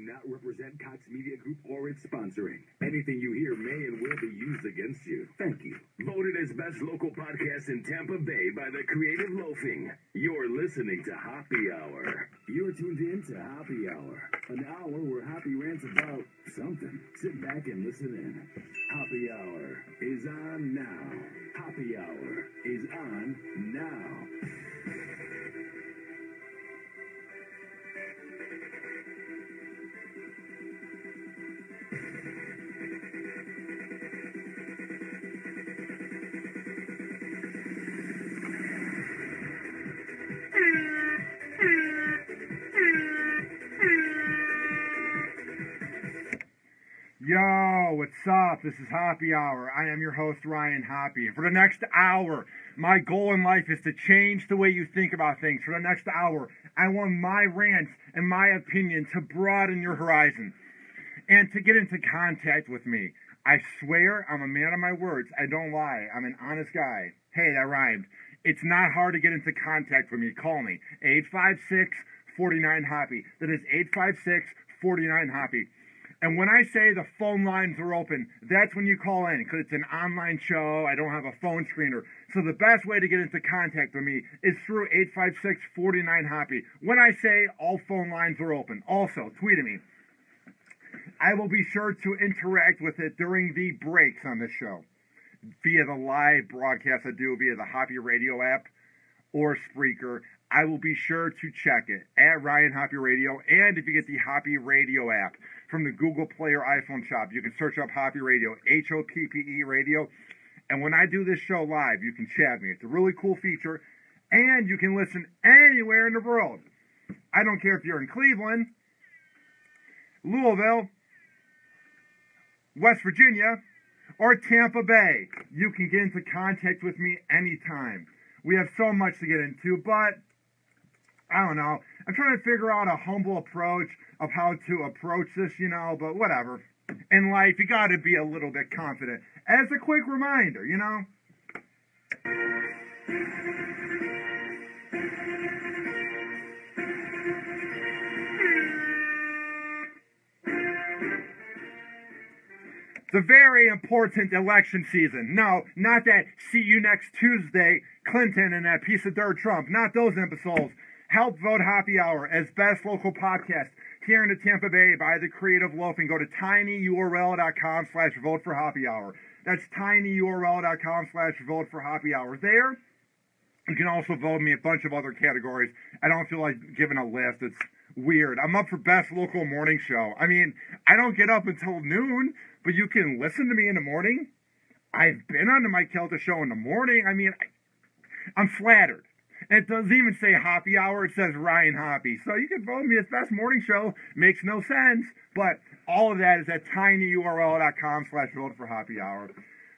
not represent Cox Media Group or its sponsoring. Anything you hear may and will be used against you. Thank you. Voted as best local podcast in Tampa Bay by the Creative Loafing. You're listening to Hoppe Hour. You're tuned in to Hoppe Hour, an hour where Hoppe rants about something. Sit back and listen in. Hoppe Hour is on now. Hoppe Hour is on now. Yo, what's up? This is Hoppe Hour. I am your host, Ryan Hoppe. For the next hour, my goal in life is to change the way you think about things. For the next hour, I want my rants and my opinion to broaden your horizon and to get into contact with me. I swear I'm a man of my words. I don't lie. I'm an honest guy. Hey, that rhymed. It's not hard to get into contact with me. Call me. 856-49-HOPPE. That is 856-49-HOPPE. And when I say the phone lines are open, that's when you call in, because it's an online show. I don't have a phone screener. So the best way to get into contact with me is through 856-49-HOPPE. When I say all phone lines are open. Also, tweet at me. I will be sure to interact with it during the breaks on this show via the live broadcast I do via the Hoppe Radio app or Spreaker. I will be sure to check it at Ryan Hoppe Radio. And if you get the Hoppe Radio app from the Google Play or iPhone shop, you can search up Hoppe Radio, Hoppe Radio. And when I do this show live, you can chat me. It's a really cool feature. And you can listen anywhere in the world. I don't care if you're in Cleveland, Louisville, West Virginia, or Tampa Bay. You can get into contact with me anytime. We have so much to get into, but I don't know. I'm trying to figure out a humble approach of how to approach this, but whatever. In life, you got to be a little bit confident. As a quick reminder, It's a very important election season. No, not that see you next Tuesday, Clinton and that piece of dirt Trump. Not those imbeciles. Help vote Hoppe Hour as best local podcast here in the Tampa Bay by the Creative Loafing. Go to tinyurl.com/vote for Hoppe Hour. That's tinyurl.com/vote for Hoppe Hour. There, you can also vote me a bunch of other categories. I don't feel like giving a list. It's weird. I'm up for best local morning show. I mean, I don't get up until noon, but you can listen to me in the morning. I've been on the Mike Kelta show in the morning. I mean, I'm flattered. And it doesn't even say Hoppe Hour. It says Ryan Hoppe. So you can vote me as best morning show. Makes no sense. But all of that is at tinyurl.com/vote for Hoppe Hour.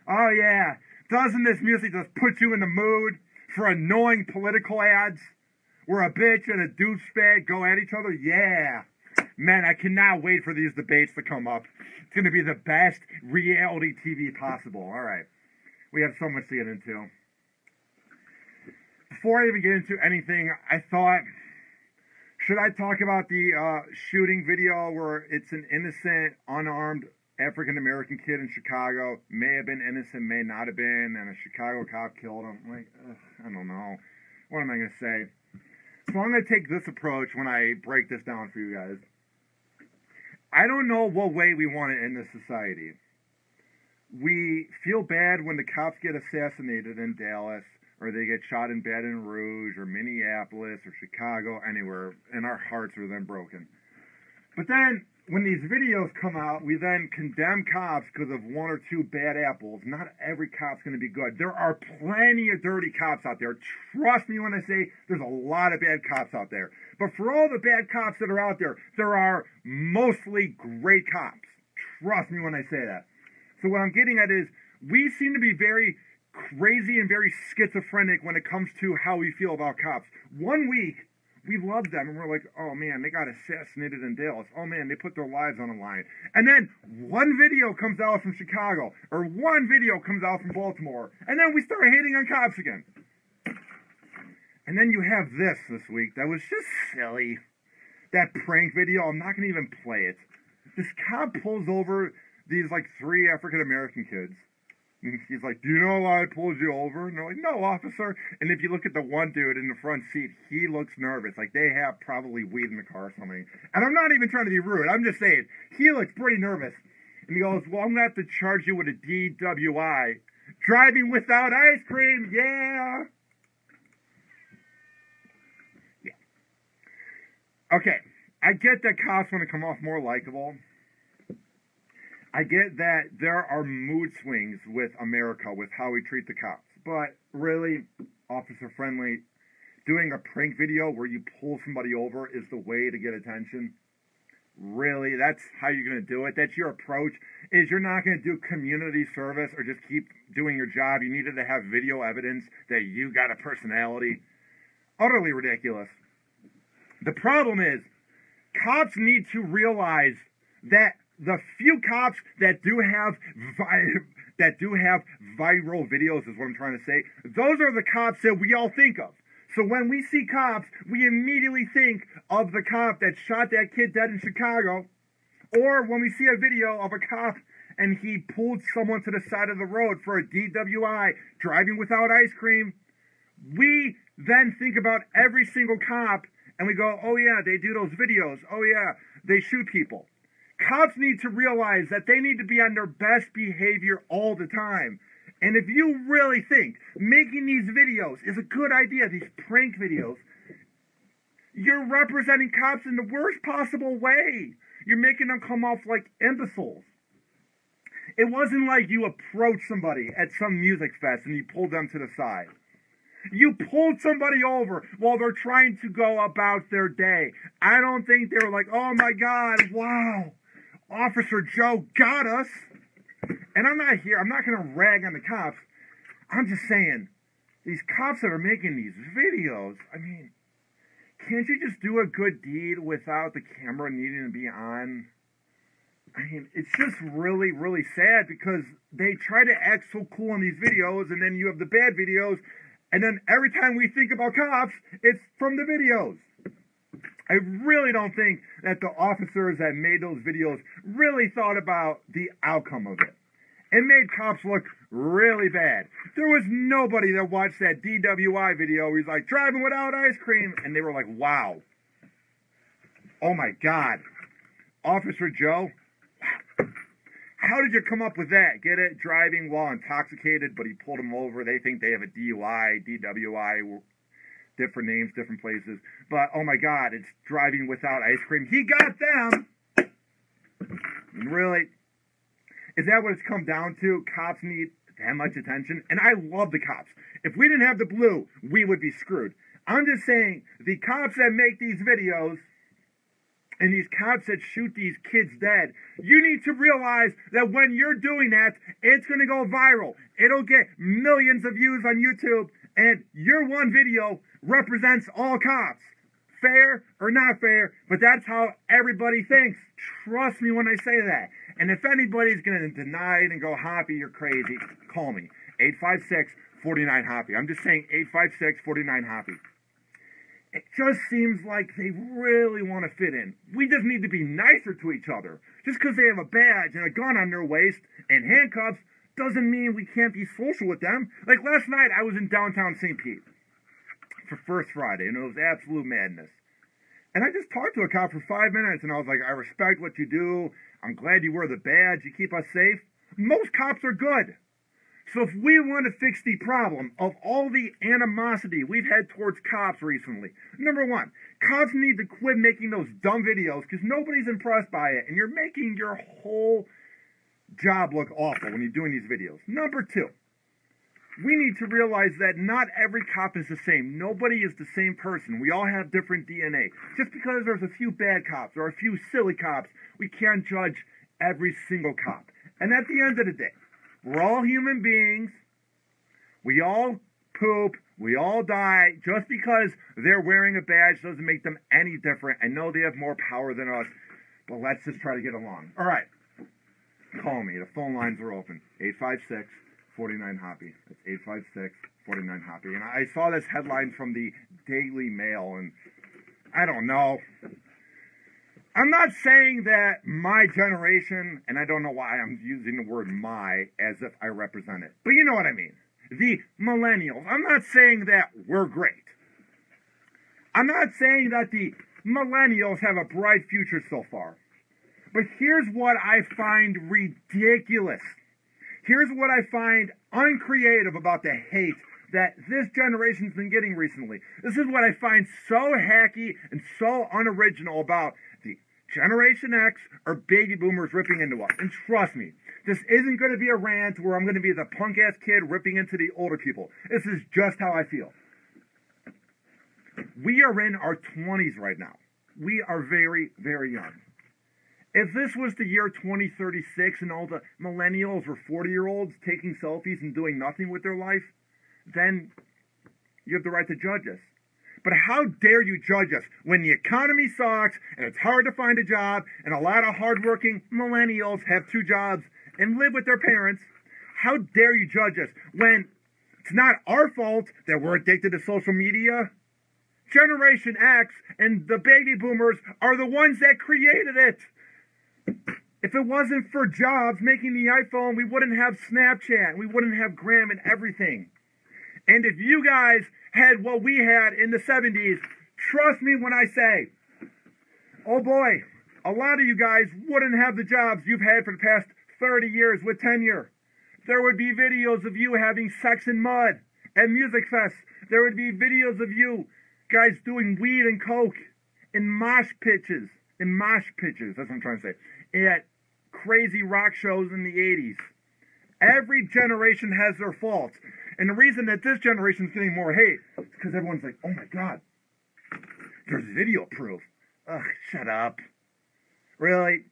Oh, yeah. Doesn't this music just put you in the mood for annoying political ads where a bitch and a douchebag go at each other? Yeah. Man, I cannot wait for these debates to come up. It's going to be the best reality TV possible. All right. We have so much to get into. Before I even get into anything, I thought, should I talk about the shooting video where it's an innocent, unarmed African-American kid in Chicago, may have been innocent, may not have been, and a Chicago cop killed him? I don't know. What am I going to say? So I'm going to take this approach when I break this down for you guys. I don't know what way we want it in this society. We feel bad when the cops get assassinated in Dallas, or they get shot in Baton Rouge, or Minneapolis, or Chicago, anywhere, and our hearts are then broken. But then, when these videos come out, we then condemn cops because of one or two bad apples. Not every cop's going to be good. There are plenty of dirty cops out there. Trust me when I say there's a lot of bad cops out there. But for all the bad cops that are out there, there are mostly great cops. Trust me when I say that. So what I'm getting at is, we seem to be very crazy and very schizophrenic when it comes to how we feel about cops. 1 week, we love them, and we're like, oh man, they got assassinated in Dallas. Oh man, they put their lives on the line. And then one video comes out from Chicago, or one video comes out from Baltimore, and then we start hating on cops again. And then you have this week that was just silly. that prank video, I'm not going to even play it. This cop pulls over these, like, 3 African-American kids. And he's like, do you know why I pulled you over? And they're like, no, officer. And if you look at the one dude in the front seat, he looks nervous. Like, they have probably weed in the car or something. And I'm not even trying to be rude. I'm just saying, he looks pretty nervous. And he goes, well, I'm going to have to charge you with a DWI. Driving without ice cream, yeah. Yeah. Okay, I get that cops want to come off more likable. I get that there are mood swings with America, with how we treat the cops. But really, officer friendly, doing a prank video where you pull somebody over is the way to get attention. Really, that's how you're going to do it. That's your approach, is you're not going to do community service or just keep doing your job. You needed to have video evidence that you got a personality. Utterly ridiculous. The problem is, cops need to realize that the few cops that do have viral videos, is what I'm trying to say, those are the cops that we all think of. So when we see cops, we immediately think of the cop that shot that kid dead in Chicago. Or when we see a video of a cop and he pulled someone to the side of the road for a DWI, driving without ice cream, we then think about every single cop and we go, oh yeah, they do those videos. Oh yeah, they shoot people. Cops need to realize that they need to be on their best behavior all the time. And if you really think making these videos is a good idea, these prank videos, you're representing cops in the worst possible way. You're making them come off like imbeciles. It wasn't like you approached somebody at some music fest and you pulled them to the side. You pulled somebody over while they're trying to go about their day. I don't think they were like, oh my God, wow, Officer Joe got us. And I'm not going to rag on the cops. I'm just saying, these cops that are making these videos, I mean, can't you just do a good deed without the camera needing to be on? I mean, it's just really, really sad because they try to act so cool in these videos, and then you have the bad videos, and then every time we think about cops, it's from the videos. I really don't think that the officers that made those videos really thought about the outcome of it. It made cops look really bad. There was nobody that watched that DWI video where he's like, driving without ice cream, and they were like, wow. Oh my God. Officer Joe, how did you come up with that? Get it? Driving while intoxicated, but he pulled them over. They think they have a DUI, DWI, different names, different places. But, oh my God, it's driving without ice cream. He got them! Really? Is that what it's come down to? Cops need that much attention? And I love the cops. If we didn't have the blue, we would be screwed. I'm just saying, the cops that make these videos and these cops that shoot these kids dead, you need to realize that when you're doing that, it's going to go viral. It'll get millions of views on YouTube, and your one video represents all cops. Fair or not fair, but that's how everybody thinks. Trust me when I say that. And if anybody's going to deny it and go, Hoppe, you're crazy, call me. 856-49-HOPPE. I'm just saying 856-49-HOPPE. It just seems like they really want to fit in. We just need to be nicer to each other. Just because they have a badge and a gun on their waist and handcuffs doesn't mean we can't be social with them. Like last night, I was in downtown St. Pete for First Friday, and it was absolute madness. And I just talked to a cop for 5 minutes, and I was like, I respect what you do. I'm glad you wear the badge. You keep us safe. Most cops are good. So if we want to fix the problem of all the animosity we've had towards cops recently, number one, cops need to quit making those dumb videos because nobody's impressed by it, and you're making your whole job look awful when you're doing these videos. Number two, we need to realize that not every cop is the same. Nobody is the same person. We all have different DNA. Just because there's a few bad cops or a few silly cops, we can't judge every single cop. And at the end of the day, we're all human beings. We all poop. We all die. Just because they're wearing a badge doesn't make them any different. I know they have more power than us, but let's just try to get along. All right. Call me. The phone lines are open. 856-49-HOPPE. That's 856-49-HOPPE. And I saw this headline from the Daily Mail, and I don't know. I'm not saying that my generation, and I don't know why I'm using the word my as if I represent it, but you know what I mean. The millennials. I'm not saying that we're great. I'm not saying that the millennials have a bright future so far. But here's what I find ridiculous. Here's what I find uncreative about the hate that this generation's been getting recently. This is what I find so hacky and so unoriginal about the Generation X or baby boomers ripping into us. And trust me, this isn't going to be a rant where I'm going to be the punk-ass kid ripping into the older people. This is just how I feel. We are in our 20s right now. We are very, very young. If this was the year 2036 and all the millennials were 40-year-olds taking selfies and doing nothing with their life, then you have the right to judge us. But how dare you judge us when the economy sucks and it's hard to find a job and a lot of hardworking millennials have 2 jobs and live with their parents? How dare you judge us when it's not our fault that we're addicted to social media? Generation X and the baby boomers are the ones that created it. If it wasn't for Jobs making the iPhone, we wouldn't have Snapchat. We wouldn't have Gram and everything. And if you guys had what we had in the 70s, trust me when I say, oh boy, a lot of you guys wouldn't have the jobs you've had for the past 30 years with tenure. There would be videos of you having sex in mud at music fests. There would be videos of you guys doing weed and coke in mosh pitches. That's what I'm trying to say. At crazy rock shows in the 80s. Every generation has their faults. And the reason that this generation is getting more hate is because everyone's like, oh my God, there's video proof. Ugh, shut up. Really?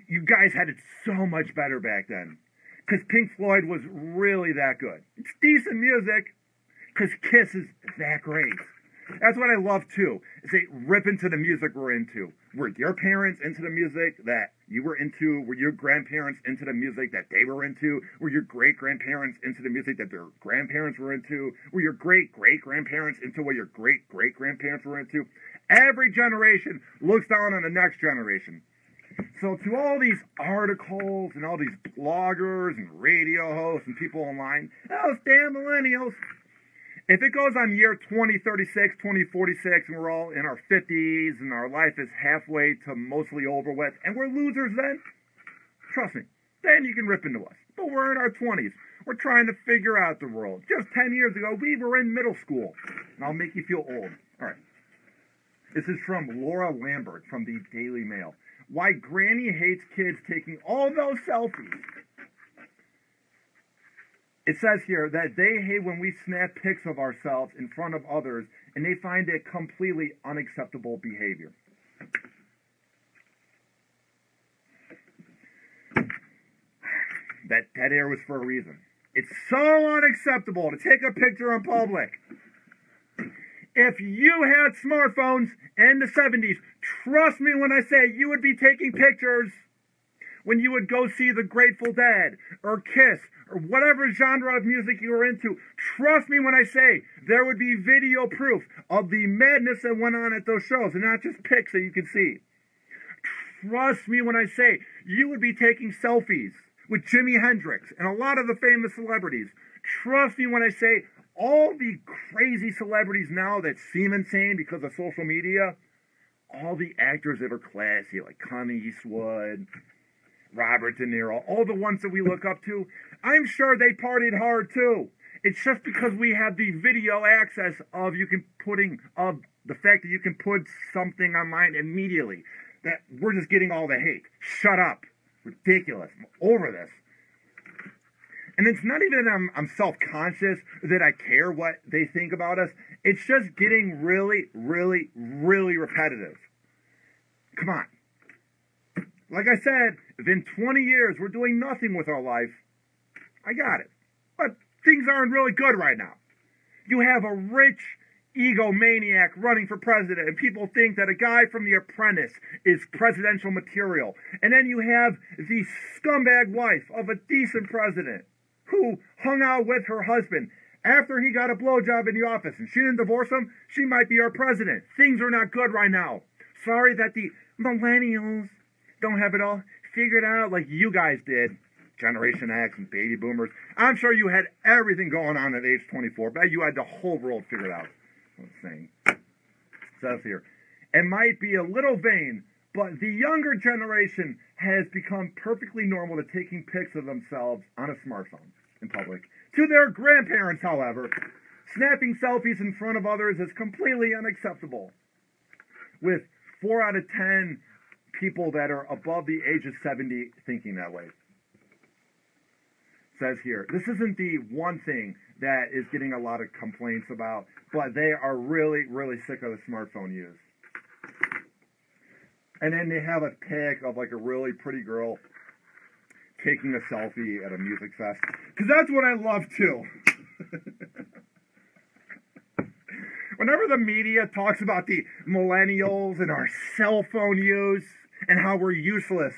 You guys had it so much better back then. Because Pink Floyd was really that good. It's decent music because Kiss is that great. That's what I love too, is they rip into the music we're into. Were your parents into the music that you were into? Were your grandparents into the music that they were into? Were your great-grandparents into the music that their grandparents were into? Were your great-great-grandparents into what your great-great-grandparents were into? Every generation looks down on the next generation. So to all these articles and all these bloggers and radio hosts and people online, those damn millennials. If it goes on year 2036, 2046, and we're all in our 50s and our life is halfway to mostly over with, and we're losers then, trust me, then you can rip into us. But we're in our 20s. We're trying to figure out the world. Just 10 years ago, we were in middle school. And I'll make you feel old. All right. This is from Laura Lambert from the Daily Mail. Why Granny hates kids taking all those selfies. It says here that they hate when we snap pics of ourselves in front of others, and they find it completely unacceptable behavior. That dead air was for a reason. It's so unacceptable to take a picture in public. If you had smartphones in the 70s, trust me when I say you would be taking pictures when you would go see the Grateful Dead or Kiss or whatever genre of music you were into. Trust me when I say there would be video proof of the madness that went on at those shows and not just pics that you could see. Trust me when I say you would be taking selfies with Jimi Hendrix and a lot of the famous celebrities. Trust me when I say all the crazy celebrities now that seem insane because of social media, all the actors that are classy, like Clint Eastwood, Robert De Niro, all the ones that we look up to, I'm sure they partied hard too. It's just because we have the video access of the fact that you can put something online immediately, that we're just getting all the hate. Shut up. Ridiculous. I'm over this. And it's not even that I'm self-conscious, that I care what they think about us. It's just getting really, really, really repetitive. Come on. Like I said, if in 20 years we're doing nothing with our life, I got it. But things aren't really good right now. You have a rich egomaniac running for president, and people think that a guy from The Apprentice is presidential material. And then you have the scumbag wife of a decent president who hung out with her husband after he got a blowjob in the office, and she didn't divorce him. She might be our president. Things are not good right now. Sorry that the millennials don't have it all figured out like you guys did. Generation X and baby boomers. I'm sure you had everything going on at age 24. Bet you had the whole world figured out. That's what I'm saying. It says here, it might be a little vain, but the younger generation has become perfectly normal to taking pics of themselves on a smartphone in public. To their grandparents, however, snapping selfies in front of others is completely unacceptable. With 4 out of 10 people that are above the age of 70 thinking that way. Says here, this isn't the one thing that is getting a lot of complaints about, but they are really, really sick of the smartphone use. And then they have a pic of like a really pretty girl taking a selfie at a music fest. Because that's what I love too. Whenever the media talks about the millennials and our cell phone use and how we're useless,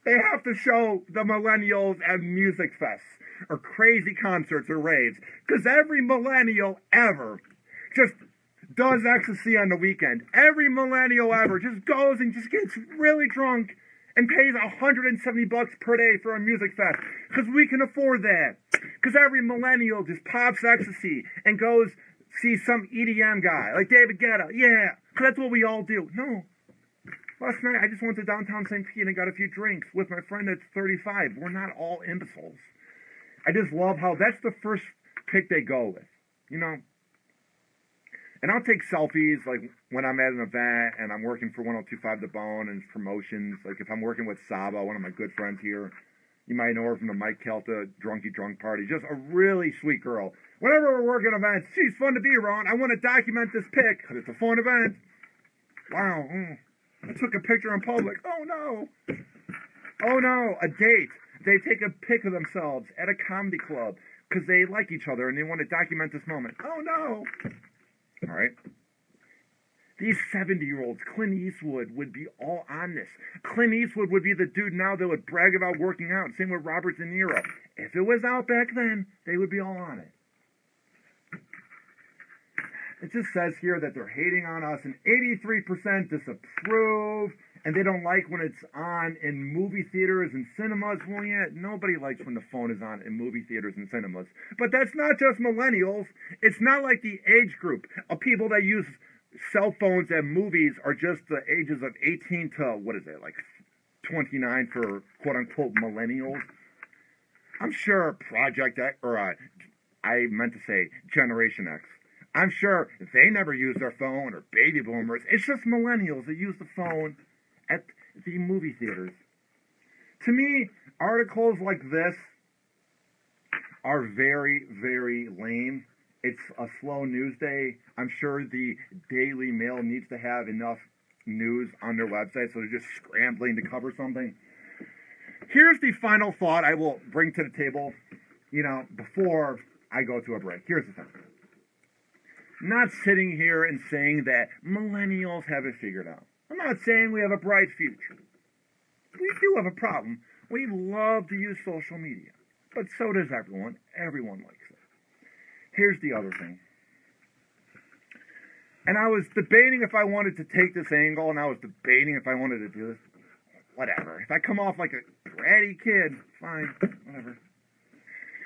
they have to show the millennials at music fests or crazy concerts or raves. Because every millennial ever just does ecstasy on the weekend. Every millennial ever just goes and just gets really drunk and pays $170 per day for a music fest. Because we can afford that. Because every millennial just pops ecstasy and goes see some EDM guy like David Guetta. Yeah, because that's what we all do. No. Last night, I just went to downtown St. Pete and got a few drinks with my friend that's 35. We're not all imbeciles. I just love how that's the first pick they go with, you know? And I'll take selfies, like, when I'm at an event and I'm working for 102.5 The Bone and promotions. Like, if I'm working with Saba, one of my good friends here. You might know her from the Mike Kelta Drunky Drunk Party. Just a really sweet girl. Whenever we're working events, she's fun to be around. I want to document this pic because it's a fun event. Wow. I took a picture in public. Oh, no. Oh, no. A date. They take a pic of themselves at a comedy club because they like each other and they want to document this moment. Oh, no. All right. These 70-year-olds, Clint Eastwood would be all on this. Clint Eastwood would be the dude now that would brag about working out. Same with Robert De Niro. If it was out back then, they would be all on it. It just says here that they're hating on us, and 83% disapprove, and they don't like when it's on in movie theaters and cinemas. Well, yeah, nobody likes when the phone is on in movie theaters and cinemas. But that's not just millennials. It's not like the age group of people that use cell phones at movies are just the ages of 18 to, what is it, like 29 for quote-unquote millennials. I'm sure Project X, or I meant to say Generation X. I'm sure they never use their phone, or baby boomers. It's just millennials that use the phone at the movie theaters. To me, articles like this are very, very lame. It's a slow news day. I'm sure the Daily Mail needs to have enough news on their website, so they're just scrambling to cover something. Here's the final thought I will bring to the table, before I go to a break. Here's the thing. Not sitting here and saying that millennials have it figured out. I'm not saying we have a bright future. We do have a problem. We love to use social media. But so does everyone. Everyone likes it. Here's the other thing. And I was debating if I wanted to take this angle, and I was debating if I wanted to do this. Whatever. If I come off like a bratty kid, fine. Whatever.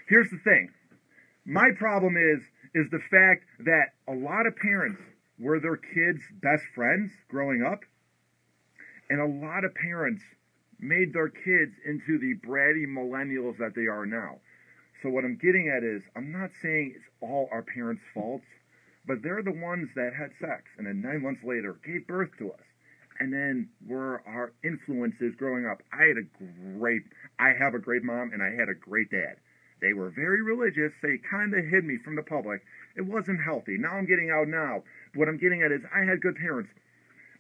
Here's the thing. My problem is the fact that a lot of parents were their kids' best friends growing up, and a lot of parents made their kids into the bratty millennials that they are now. So what I'm getting at is, I'm not saying it's all our parents' faults, but they're the ones that had sex, and then 9 months later gave birth to us, and then were our influences growing up. I have a great mom, and I had a great dad. They were very religious. They kind of hid me from the public. It wasn't healthy. Now I'm getting out now. What I'm getting at is I had good parents.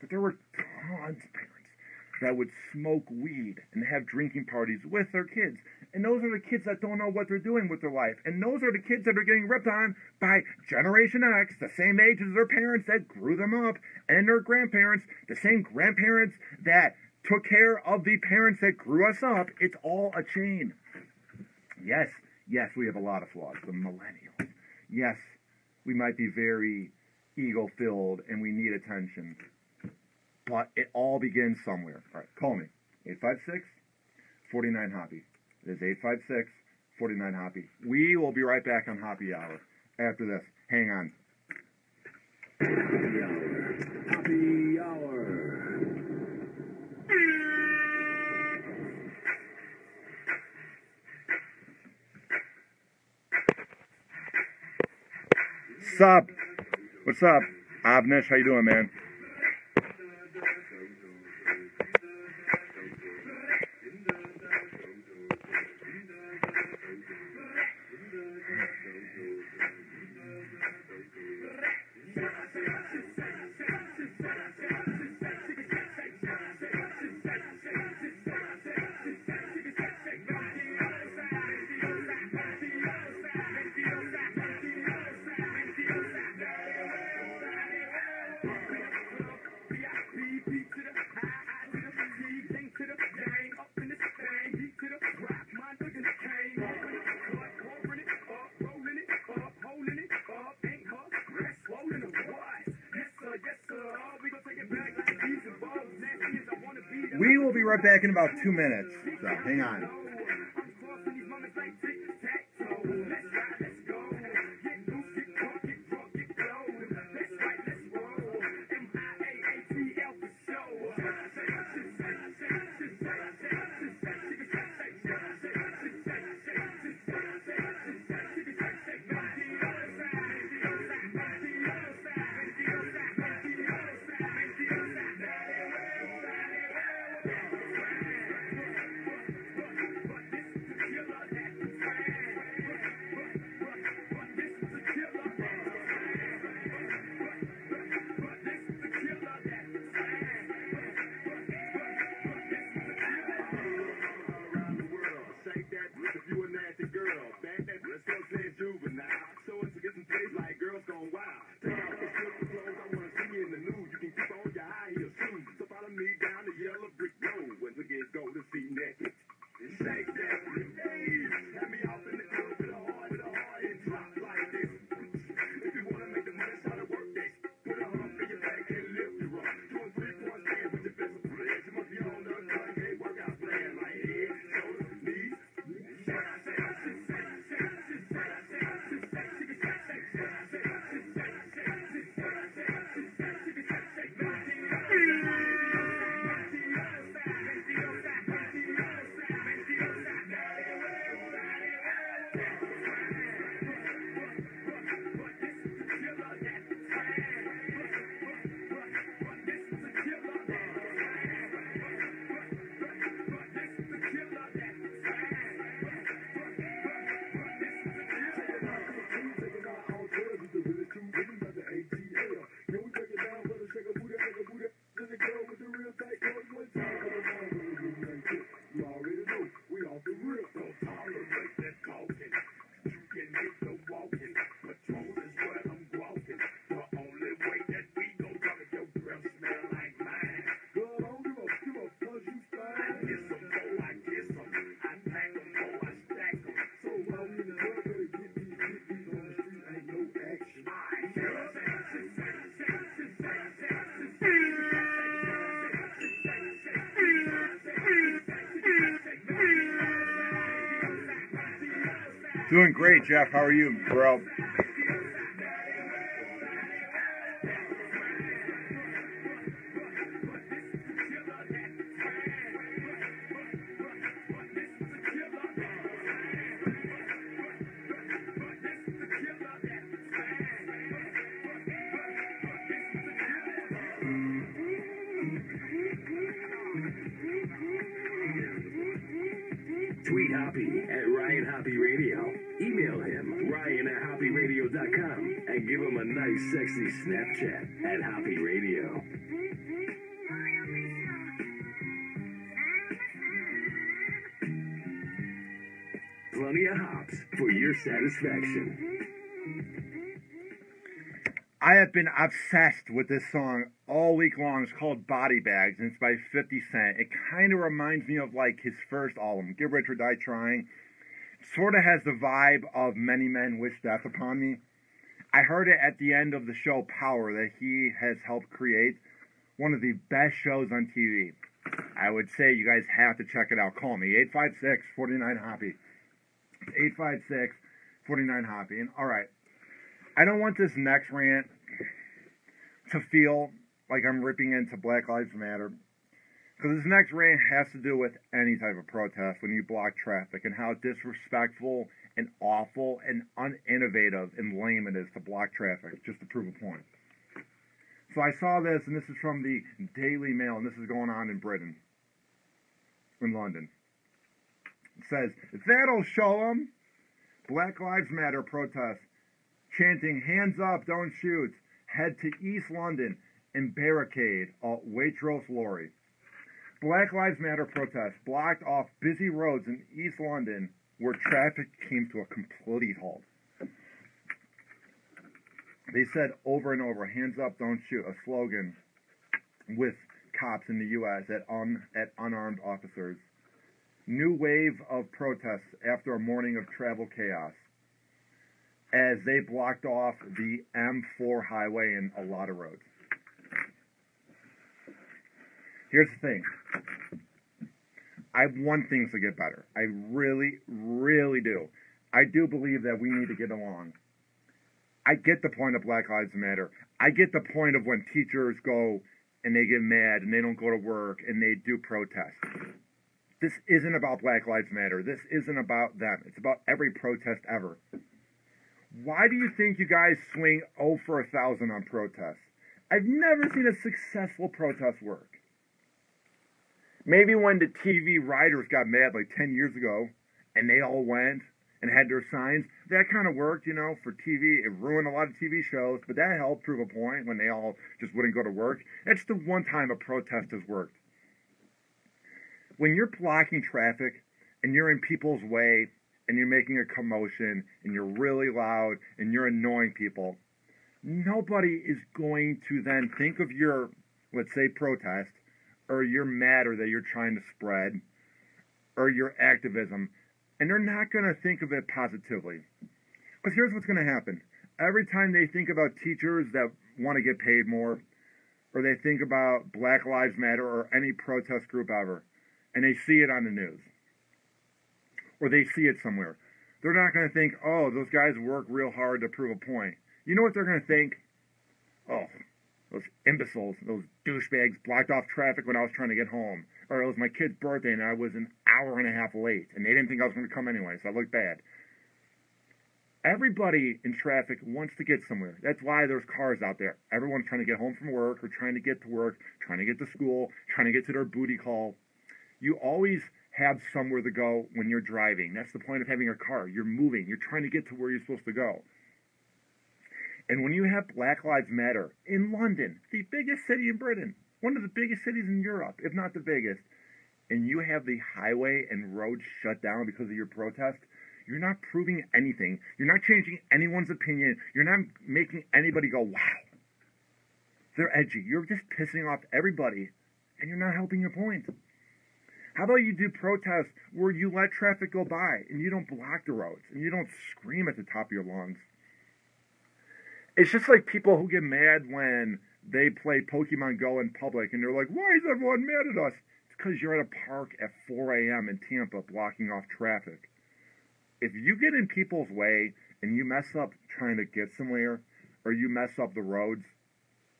But there were tons of parents that would smoke weed and have drinking parties with their kids. And those are the kids that don't know what they're doing with their life. And those are the kids that are getting ripped on by Generation X, the same age as their parents that grew them up, and their grandparents, the same grandparents that took care of the parents that grew us up. It's all a chain. Yes, we have a lot of flaws, the millennials. Yes, we might be very ego-filled and we need attention. but it all begins somewhere. All right, call me. 856-49-HOPPY. It is 856-49-HOPPY. We will be right back on Hoppe Hour after this. Hang on. Hoppe Hour. Sup? What's up? Avnish, how you doing, man? We will be right back in about 2 minutes, so hang on. Doing great, Jeff. How are you, bro? Tweet Hoppe at Ryan Hoppe Radio. Email him, Ryan@HoppeRadio.com, and give him a nice, sexy Snapchat at Hoppe Radio. Plenty of hops for your satisfaction. I have been obsessed with this song all week long. It's called Body Bags, and it's by 50 Cent. It kind of reminds me of, like, his first album, Get Rich or Die Trying. Sort of has the vibe of Many Men Wish Death Upon Me. I heard it at the end of the show Power that he has helped create, one of the best shows on TV. I would say you guys have to check it out. Call me, 856-49-HOPPY. 856-49-HOPPY. And all right, I don't want this next rant to feel like I'm ripping into Black Lives Matter, because this next rant has to do with any type of protest when you block traffic and how disrespectful and awful and uninnovative and lame it is to block traffic just to prove a point. So I saw this, and this is from the Daily Mail, and this is going on in Britain, in London. It says, "That'll show 'em." Black Lives Matter protest, chanting "Hands up, don't shoot," head to East London and barricade a Waitrose lorry. Black Lives Matter protest blocked off busy roads in East London where traffic came to a complete halt. They said over and over, "Hands up, don't shoot," a slogan with cops in the U.S. at unarmed officers. New wave of protests after a morning of travel chaos as they blocked off the M4 highway and a lot of roads. Here's the thing. I want things to get better. I really, really do. I do believe that we need to get along. I get the point of Black Lives Matter. I get the point of when teachers go and they get mad and they don't go to work and they do protest. This isn't about Black Lives Matter. This isn't about them. It's about every protest ever. Why do you think you guys swing 0 for 1,000 on protests? I've never seen a successful protest work. Maybe when the TV writers got mad like 10 years ago and they all went and had their signs, that kind of worked, you know, for TV. It ruined a lot of TV shows, but that helped prove a point when they all just wouldn't go to work. That's the one time a protest has worked. When you're blocking traffic and you're in people's way and you're making a commotion and you're really loud and you're annoying people, nobody is going to then think of your, let's say, protest or your matter that you're trying to spread or your activism, and they're not going to think of it positively. Because here's what's going to happen. Every time they think about teachers that want to get paid more, or they think about Black Lives Matter or any protest group ever, and they see it on the news, or they see it somewhere, they're not going to think, "Oh, those guys work real hard to prove a point." You know what they're going to think? "Oh, those imbeciles, those douchebags blocked off traffic when I was trying to get home. Or it was my kid's birthday and I was an hour and a half late, and they didn't think I was going to come anyway, so I looked bad." Everybody in traffic wants to get somewhere. That's why there's cars out there. Everyone's trying to get home from work or trying to get to work, trying to get to school, trying to get to their booty call. You always have somewhere to go when you're driving. That's the point of having a car. You're moving. You're trying to get to where you're supposed to go. And when you have Black Lives Matter in London, the biggest city in Britain, one of the biggest cities in Europe, if not the biggest, and you have the highway and roads shut down because of your protest, you're not proving anything. You're not changing anyone's opinion. You're not making anybody go, "Wow, they're edgy." You're just pissing off everybody, and you're not helping your point. How about you do protests where you let traffic go by, and you don't block the roads, and you don't scream at the top of your lungs? It's just like people who get mad when they play Pokemon Go in public, and they're like, "Why is everyone mad at us?" It's because you're at a park at 4 a.m. in Tampa blocking off traffic. If you get in people's way and you mess up trying to get somewhere, or you mess up the roads,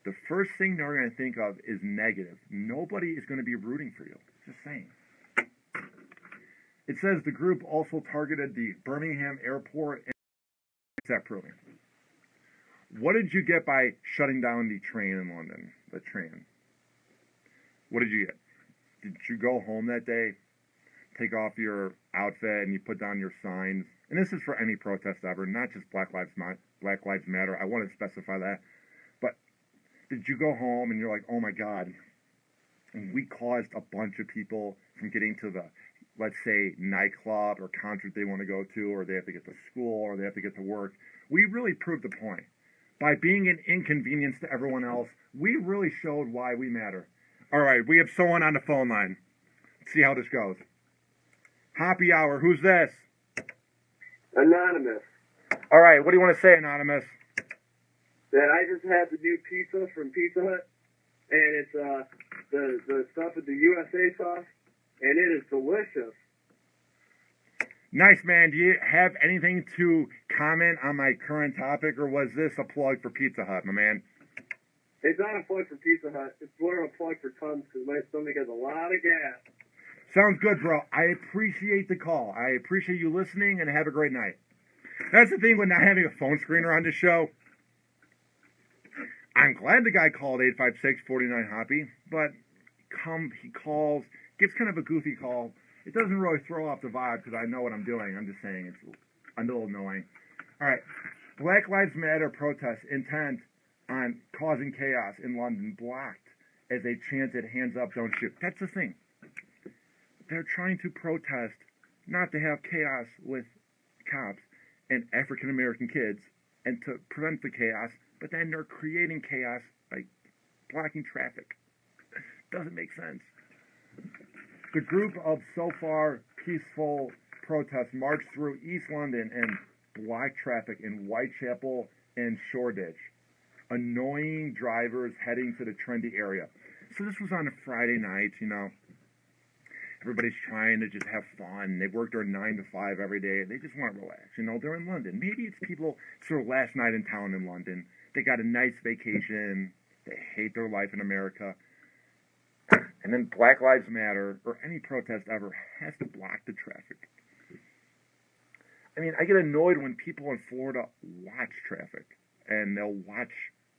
the first thing they're going to think of is negative. Nobody is going to be rooting for you. Just saying. It says the group also targeted the Birmingham airport and that proving. What did you get by shutting down the train in London? The train. What did you get? Did you go home that day, take off your outfit, and you put down your signs? And this is for any protest ever, not just Black Lives Matter. I want to specify that. But did you go home and you're like, "Oh my God, we caused a bunch of people from getting to the, let's say, nightclub or concert they want to go to, or they have to get to school, or they have to get to work." We really proved the point. By being an inconvenience to everyone else, we really showed why we matter. All right, we have someone on the phone line. Let's see how this goes. Hoppe Hour, who's this? Anonymous. All right, what do you want to say, Anonymous? That I just had the new pizza from Pizza Hut, and it's the stuff with the USA sauce, and it is delicious. Nice, man. Do you have anything to comment on my current topic, or was this a plug for Pizza Hut, my man? It's not a plug for Pizza Hut. It's more of a plug for Tums because my stomach has a lot of gas. Sounds good, bro. I appreciate the call. I appreciate you listening, and have a great night. That's the thing with not having a phone screener on this show. I'm glad the guy called 856-49-HOPPY, but he calls, gives kind of a goofy call. It doesn't really throw off the vibe because I know what I'm doing. I'm just saying it's a little annoying. All right. Black Lives Matter protests intent on causing chaos in London blocked as they chanted, hands up, don't shoot. That's the thing. They're trying to protest not to have chaos with cops and African-American kids and to prevent the chaos, but then they're creating chaos by blocking traffic. Doesn't make sense. The group of so far peaceful protests marched through East London and blocked traffic in Whitechapel and Shoreditch, annoying drivers heading to the trendy area. So this was on a Friday night, you know. Everybody's trying to just have fun. They work their 9 to 5 every day. They just want to relax. You know, they're in London. Maybe it's people, it's their last night in town in London. They got a nice vacation. They hate their life in America. And then Black Lives Matter, or any protest ever, has to block the traffic. I mean, I get annoyed when people in Florida watch traffic, and they'll watch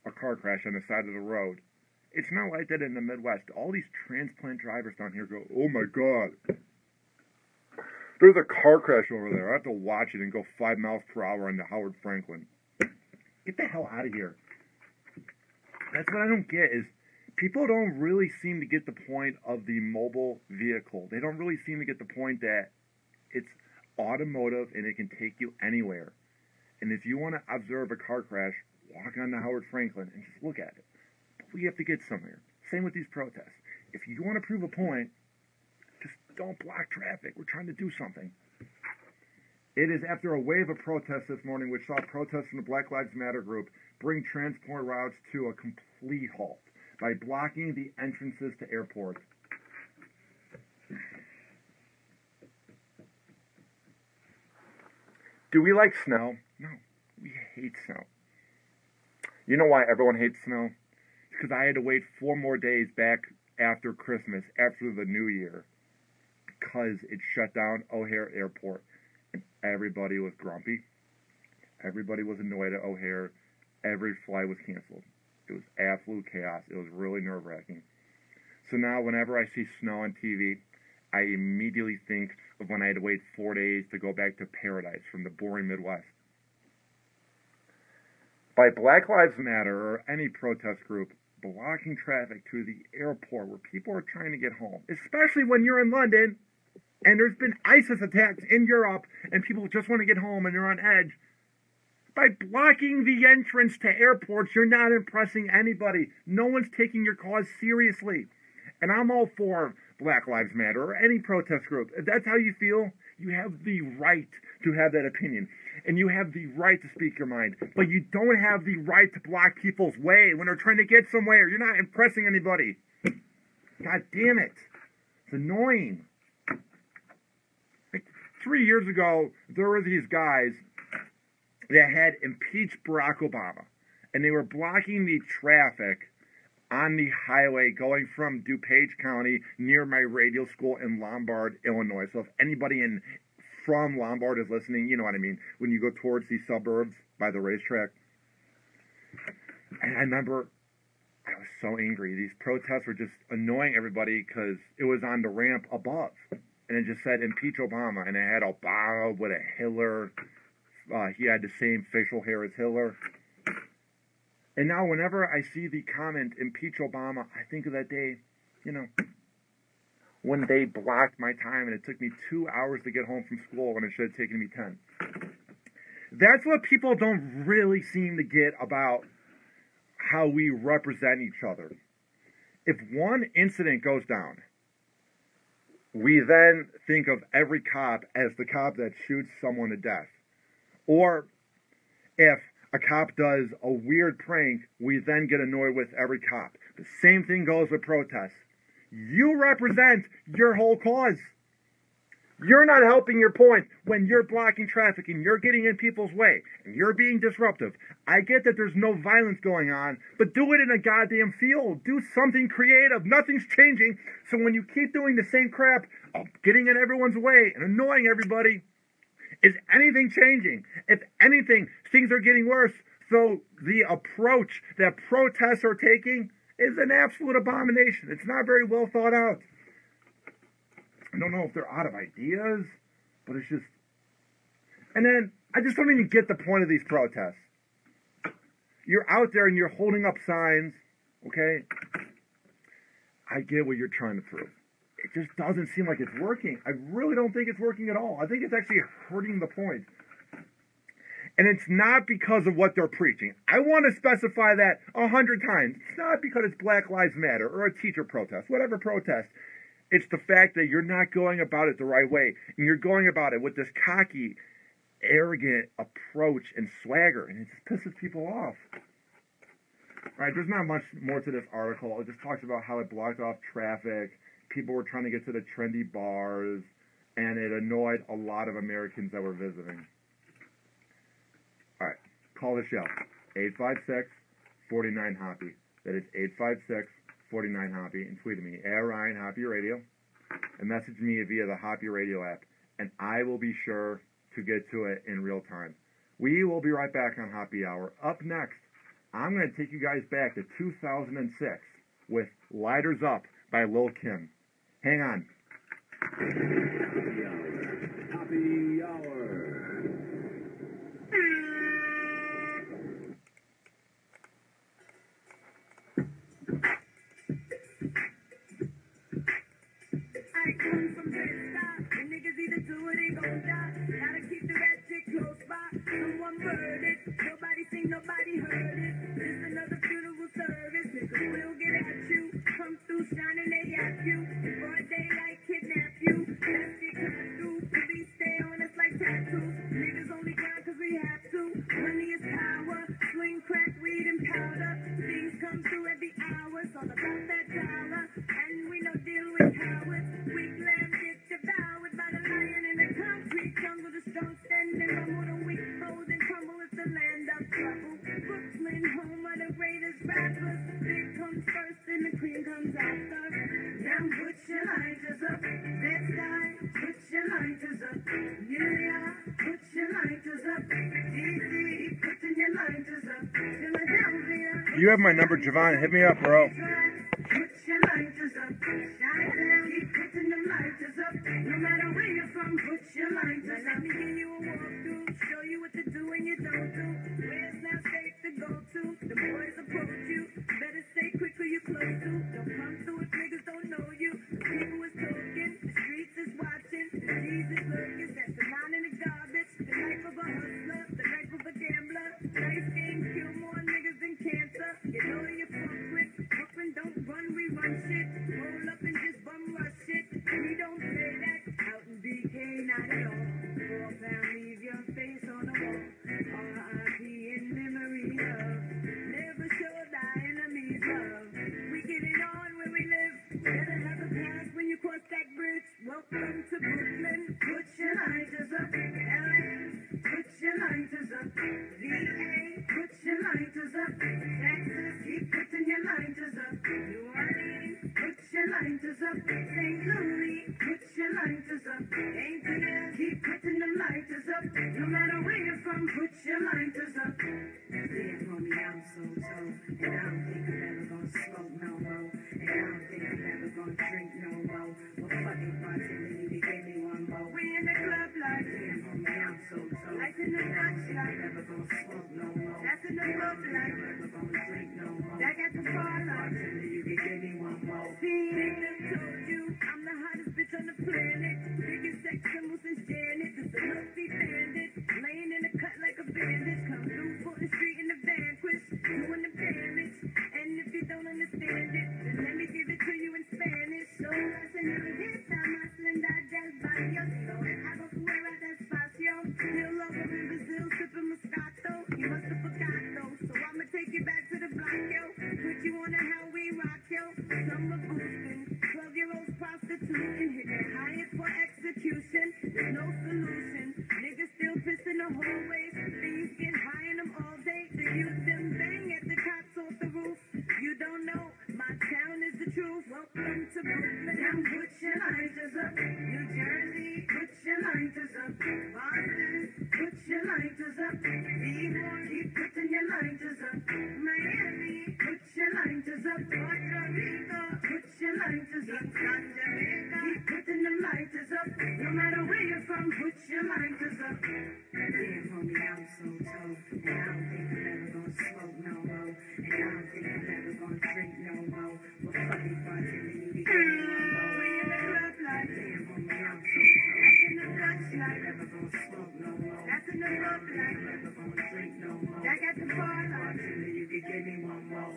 a car crash on the side of the road. It's not like that in the Midwest. All these transplant drivers down here go, oh my God, there's a car crash over there. I have to watch it and go 5 miles per hour on the Howard Franklin. Get the hell out of here. That's what I don't get is people don't really seem to get the point of the mobile vehicle. They don't really seem to get the point that it's automotive and it can take you anywhere. And if you want to observe a car crash, walk on the Howard Franklin and just look at it. But we have to get somewhere. Same with these protests. If you want to prove a point, just don't block traffic. We're trying to do something. It is after a wave of protests this morning, which saw protests from the Black Lives Matter group bring transport routes to a complete halt by blocking the entrances to airports. Do we like snow? No, we hate snow. You know why everyone hates snow? It's because I had to wait 4 more days back after Christmas, after the New Year, because it shut down O'Hare Airport, and everybody was grumpy. Everybody was annoyed at O'Hare. Every flight was canceled. It was absolute chaos. It was really nerve-wracking. So now whenever I see snow on TV, I immediately think of when I had to wait 4 days to go back to paradise from the boring Midwest. By Black Lives Matter or any protest group blocking traffic to the airport where people are trying to get home, especially when you're in London and there's been ISIS attacks in Europe and people just want to get home and they're on edge. By blocking the entrance to airports, you're not impressing anybody. No one's taking your cause seriously. And I'm all for Black Lives Matter or any protest group. If that's how you feel, you have the right to have that opinion. And you have the right to speak your mind. But you don't have the right to block people's way when they're trying to get somewhere. You're not impressing anybody. God damn it. It's annoying. Like 3 years ago, there were these guys that had impeached Barack Obama. And they were blocking the traffic on the highway going from DuPage County near my radio school in Lombard, Illinois. So if anybody from Lombard is listening, you know what I mean. When you go towards these suburbs by the racetrack. And I remember I was so angry. These protests were just annoying everybody because it was on the ramp above. And it just said impeach Obama. And it had Obama with a Hitler. He had the same facial hair as Hitler. And now whenever I see the comment, impeach Obama, I think of that day, you know, when they blocked my time and it took me 2 hours to get home from school when it should have taken me 10. That's what people don't really seem to get about how we represent each other. If one incident goes down, we then think of every cop as the cop that shoots someone to death. Or if a cop does a weird prank, we then get annoyed with every cop. The same thing goes with protests. You represent your whole cause. You're not helping your point when you're blocking traffic and you're getting in people's way and you're being disruptive. I get that there's no violence going on, but do it in a goddamn field. Do something creative. Nothing's changing. So when you keep doing the same crap, getting in everyone's way and annoying everybody, is anything changing? If anything, things are getting worse. So the approach that protests are taking is an absolute abomination. It's not very well thought out. I don't know if they're out of ideas, but it's just... And then, I just don't even get the point of these protests. You're out there and you're holding up signs, okay? I get what you're trying to prove. It just doesn't seem like it's working. I really don't think it's working at all. I think it's actually hurting the point. And it's not because of what they're preaching. I want to specify that 100 times. It's not because it's Black Lives Matter or a teacher protest, whatever protest. It's the fact that you're not going about it the right way. And you're going about it with this cocky, arrogant approach and swagger. And it just pisses people off. All right, there's not much more to this article. It just talks about how it blocked off traffic. People were trying to get to the trendy bars. And it annoyed a lot of Americans that were visiting. All right, call the show. 856-49-HOPPY. That is 856-49-HOPPY. And tweet at me, Ryan Hoppe Radio. And message me via the Hoppe Radio app. And I will be sure to get to it in real time. We will be right back on Hoppe Hour. Up next, I'm going to take you guys back to 2006 with Lighters Up by Lil' Kim. Hang on. Hoppe Hour. I come from Bed-Stuy, and niggas either do it, they gon' die. Gotta keep the ratchet close by. Someone murdered, nobody seen, nobody heard it. Just another funeral service, niggas will get at you. Come through shining, they at you. Broad daylight, kidnap you. That shit come through, police stay on us like tattoos. Niggas only grind cause we have to. Money is power, swing, crack, weed, and powder. Things come through every hour, it's all about that dollar. And we no deal with cowards. Weak lamb gets devoured by the lion in the concrete jungle. The strong standing rumble, the weak fold and crumble. It's the land of trouble. Brooklyn, home of the greatest rappers. Big comes first and the cream comes after. Now put your lighters up. Bed-Stuy, put your lighters up. New York, put your lighters up. DC, putting your lighters up. Philadelphia. You have my number, Javon. Hit me up, bro. Put your lighters up. Chi-town, keep putting them lighters up. No matter where you're from, put your lighters up. Let me give you a walkthrough, show you what to do and you don't do. Where's now safe to go to? The boys approach you. Better stay quick who you close to. Don't come through if niggas don't know you. The people is talking, the streets is watching. The G's is lurking, that's the line in the garbage. The life of a hustler, the life of a gambler. Life game kill more niggas than cancer. You know you fuck with. Brooklyn don't run, we run shit. Roll up and just bum rush shit. We don't play that out in BK, not at all. 4 pound, leave your face on the wall. R.I.P. in memory of. Never show thy enemies love. We get it on when we live. Better have a pass when you cross that bridge. Welcome to Brooklyn. Put your lighters up. L.A. Put your lighters up. V.A. Put your lighters up. Texas, keep putting your lighters up. New Orleans, put your lighters up. St. Louis, put your lighters up. ATL, keep putting them lighters up. No matter where you're from, put your lighters up. Damn, homie, I'm so tough. And I don't think I'm ever gonna smoke no more. And I don't think I'm ever gonna drink no more. Well, fuck it, bartender, you can give me one more. We in the club like, damn, homie, I'm so tough. Life in the notch, I'm never gonna smoke no more. That's in the club like, never gonna drink no more. Back at the bar like, bartender, you can give me one more. See, niggas told you, I'm the hottest bitch on the planet. Biggest sex symbol since Janet. Just a lusty bandit. Laying in the cut like a bandage. Come through for the street in the vanquish. Doing the bandage. up, Puerto Rico. Put your lighters up, Scott Jamaica. Keep putting them lighters up. No matter where you're from, put your lighters up. Damn, homie, I'm so tough. And I don't think I'm ever gonna smoke no more. And I don't think I'm ever gonna drink no more. But fuck it, bartender, you can get me one more. We in the club like, damn, homie, I'm so tough. That's in the Dutch like, never gonna smoke no more. That's in the club like, never gonna drink no more. Back at the bar like, bartender, you can give me one more.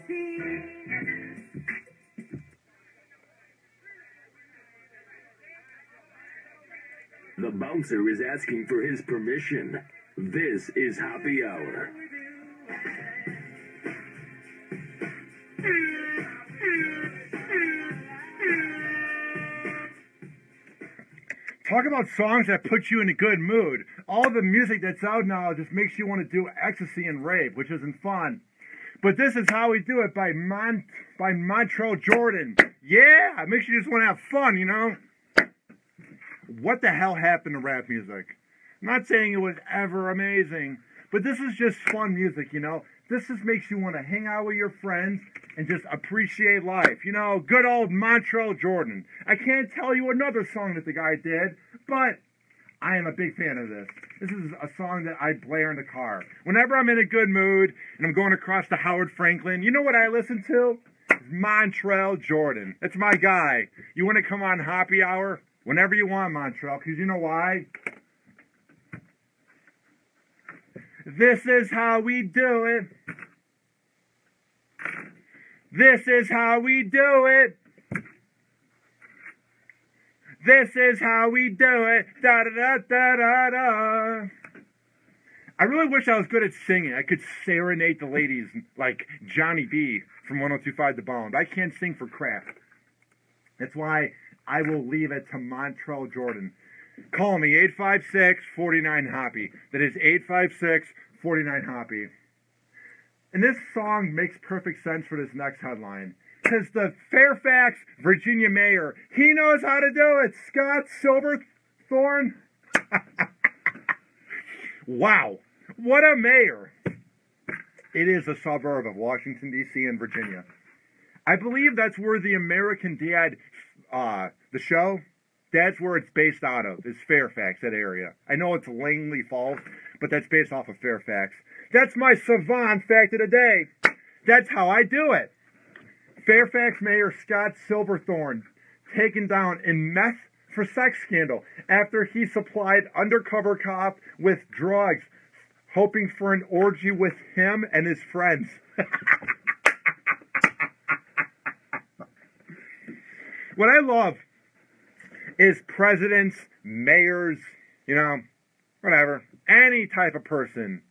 The bouncer is asking for his permission. This is Hoppe Hour. Talk about songs that put you in a good mood. All the music that's out now just makes you want to do ecstasy and rave, which isn't fun. But this is how we do it by Montreal Jordan. Yeah, it makes you just want to have fun, you know? What the hell happened to rap music? I'm not saying it was ever amazing, but this is just fun music, you know? This just makes you want to hang out with your friends and just appreciate life. You know, good old Montreal Jordan. I can't tell you another song that the guy did, but I am a big fan of this. This is a song that I blare in the car. Whenever I'm in a good mood and I'm going across to Howard Franklin, you know what I listen to? It's Montreal Jordan. That's my guy. You want to come on Hoppe Hour? Whenever you want, Montreal, because you know why? This is how we do it. This is how we do it. This is how we do it. Da da da da da da. I really wish I was good at singing. I could serenade the ladies like Johnny B from 102.5 The Bone. But I can't sing for crap. That's why I will leave it to Montreal Jordan. Call me 856-49-HOPPE. That is 856-49-HOPPE. And this song makes perfect sense for this next headline. Because the Fairfax, Virginia mayor, he knows how to do it. Scott Silverthorne. Wow. What a mayor. It is a suburb of Washington, D.C. and Virginia. I believe that's where the American Dad, the show, that's where it's based out of, is Fairfax, that area. I know it's Langley Falls, but that's based off of Fairfax. That's my savant fact of the day. That's how I do it. Fairfax Mayor Scott Silverthorne taken down in meth for sex scandal after he supplied undercover cop with drugs, hoping for an orgy with him and his friends. What I love is presidents, mayors, you know, whatever, any type of person.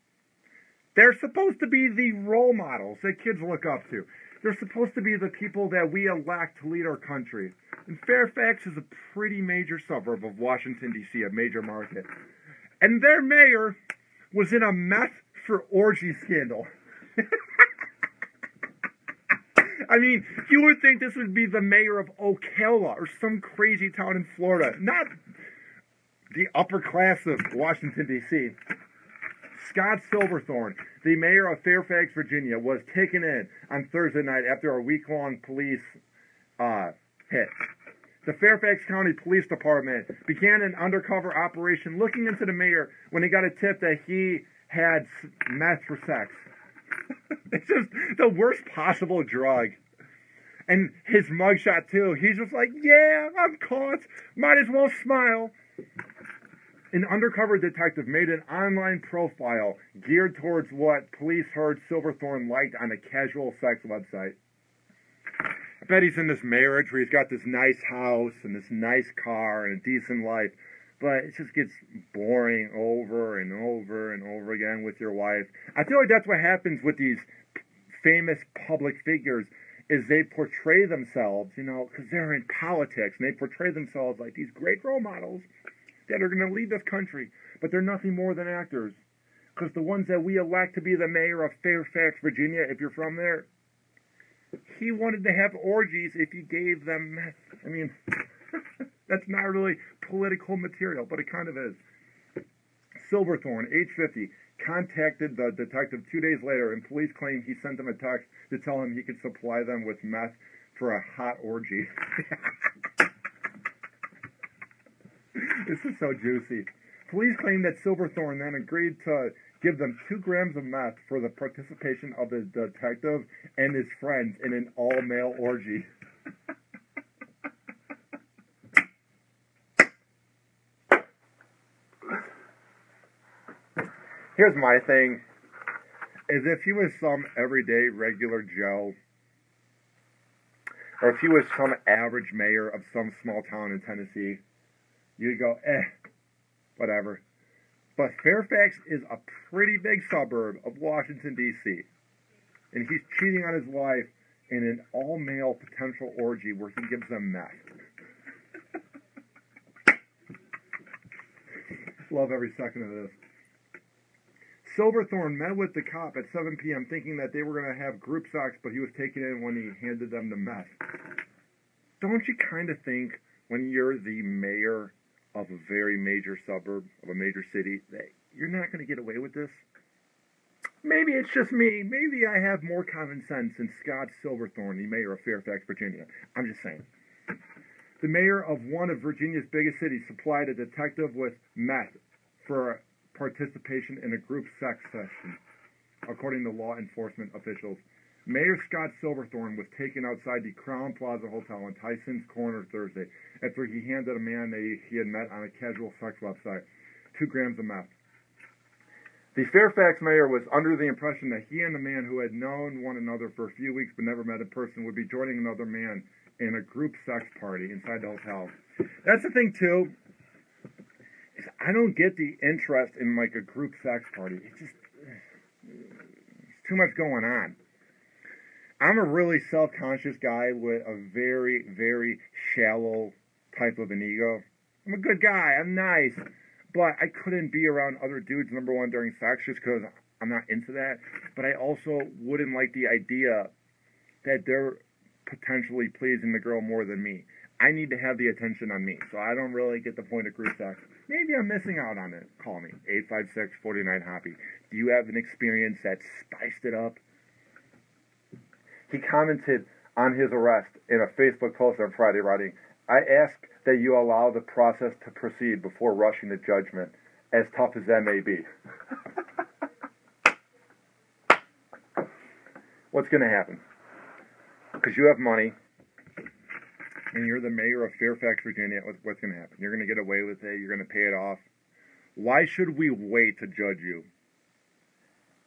They're supposed to be the role models that kids look up to. They're supposed to be the people that we elect to lead our country. And Fairfax is a pretty major suburb of Washington, D.C., a major market. And their mayor was in a meth for orgy scandal. I mean, you would think this would be the mayor of Ocala or some crazy town in Florida, not the upper class of Washington, D.C. Scott Silverthorne, the mayor of Fairfax, Virginia, was taken in on Thursday night after a week-long police hit. The Fairfax County Police Department began an undercover operation looking into the mayor when they got a tip that he had meth for sex. It's just the worst possible drug. And his mugshot, too. He's just like, yeah, I'm caught. Might as well smile. An undercover detective made an online profile geared towards what police heard Silverthorne liked on a casual sex website. I bet he's in this marriage where he's got this nice house and this nice car and a decent life, but it just gets boring over and over and over again with your wife. I feel like that's what happens with these famous public figures, is they portray themselves, you know, because they're in politics, and they portray themselves like these great role models that are going to lead this country, but they're nothing more than actors. Because the ones that we elect to be the mayor of Fairfax, Virginia, if you're from there, he wanted to have orgies if you gave them meth. I mean, that's not really political material, but it kind of is. Silverthorne, age 50, contacted the detective 2 days later, and police claim he sent them a text to tell him he could supply them with meth for a hot orgy. This is so juicy. Police claim that Silverthorne then agreed to give them 2 grams of meth for the participation of the detective and his friends in an all-male orgy. Here's my thing, is if he was some everyday regular Joe, or if he was some average mayor of some small town in Tennessee, you'd go, whatever. But Fairfax is a pretty big suburb of Washington, D.C., and he's cheating on his wife in an all-male potential orgy where he gives them meth. Love every second of this. Silverthorne met with the cop at 7 p.m. thinking that they were going to have group sex, but he was taken in when he handed them the meth. Don't you kind of think when you're the mayor of a very major suburb, of a major city, that you're not going to get away with this? Maybe it's just me. Maybe I have more common sense than Scott Silverthorne, the mayor of Fairfax, Virginia. I'm just saying. The mayor of one of Virginia's biggest cities supplied a detective with meth for participation in a group sex session, according to law enforcement officials. Mayor Scott Silverthorne was taken outside the Crown Plaza Hotel in Tyson's Corner Thursday after he handed a man that he had met on a casual sex website 2 grams of meth. The Fairfax mayor was under the impression that he and the man who had known one another for a few weeks but never met in person would be joining another man in a group sex party inside the hotel. That's the thing, too. I don't get the interest in like a group sex party. It's too much going on. I'm a really self-conscious guy with a very, very shallow type of an ego. I'm a good guy. I'm nice. But I couldn't be around other dudes, number one, during sex just because I'm not into that. But I also wouldn't like the idea that they're potentially pleasing the girl more than me. I need to have the attention on me, so I don't really get the point of group sex. Maybe I'm missing out on it. Call me, 856-49-HOPPY. Do you have an experience that spiced it up? He commented on his arrest in a Facebook post on Friday, writing, "I ask that you allow the process to proceed before rushing to judgment, as tough as that may be." What's going to happen? Because you have money, and you're the mayor of Fairfax, Virginia, what's going to happen? You're going to get away with it. You're going to pay it off. Why should we wait to judge you?